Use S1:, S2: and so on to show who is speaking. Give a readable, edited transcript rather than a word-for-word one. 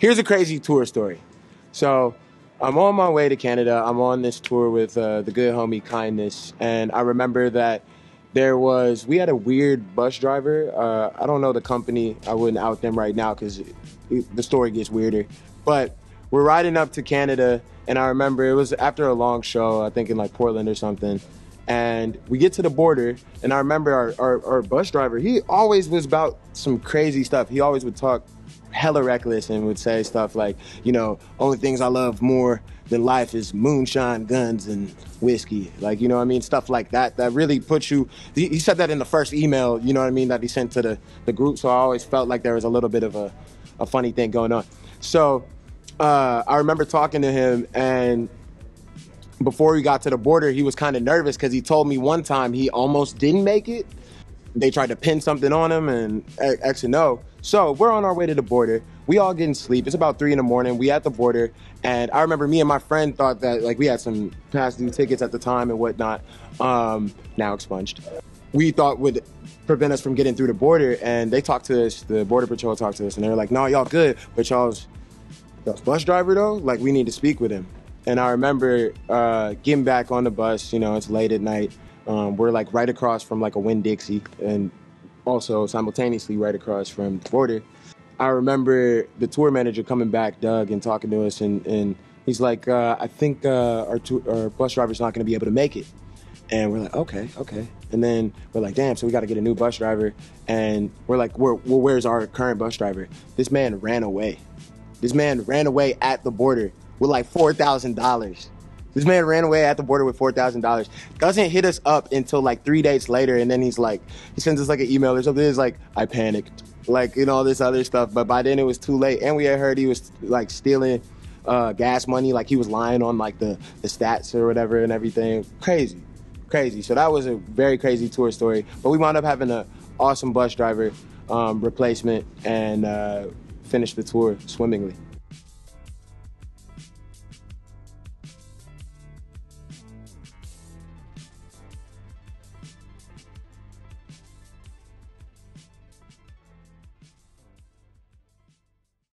S1: here's a crazy tour story. So I'm on my way to Canada. I'm on this tour with the good homie Kindness. And I remember that we had a weird bus driver. I don't know the company. I wouldn't out them right now because the story gets weirder. But we're riding up to Canada, and I remember it was after a long show, I think in like Portland or something. And we get to the border, and I remember our bus driver, he always was about some crazy stuff. He always would talk hella reckless and would say stuff like, you know, only things I love more than life is moonshine, guns, and whiskey. Like, you know what I mean? Stuff like that, that really puts you, he said that in the first email, you know what I mean, that he sent to the group. So I always felt like there was a little bit of a funny thing going on. So I remember talking to him, and before we got to the border, he was kind of nervous because he told me one time he almost didn't make it. They tried to pin something on him and X and O. So we're on our way to the border. We all getting sleep. It's about 3 in the morning. We at the border. And I remember me and my friend thought that, like, we had some past due tickets at the time and whatnot, now expunged. We thought would prevent us from getting through the border. And they talked to us, the Border Patrol talked to us, and they were like, no, y'all good. But y'all's bus driver though? Like, we need to speak with him. And I remember getting back on the bus, you know, it's late at night. We're like right across from like a Winn-Dixie, and also simultaneously right across from the border. I remember the tour manager coming back, Doug, and talking to us, and he's like, I think our bus driver's not gonna be able to make it. And we're like, okay. And then we're like, damn, so we gotta get a new bus driver. And we're like, well, where's our current bus driver? This man ran away. This man ran away at the border with like $4,000. This man ran away at the border with $4,000. Doesn't hit us up until like 3 days later, and then he sends us like an email or something. It's like, I panicked, like, you know, all this other stuff. But by then it was too late, and we had heard he was like stealing gas money, like he was lying on like the stats or whatever and everything. Crazy. So that was a very crazy tour story. But we wound up having an awesome bus driver replacement and finished the tour swimmingly.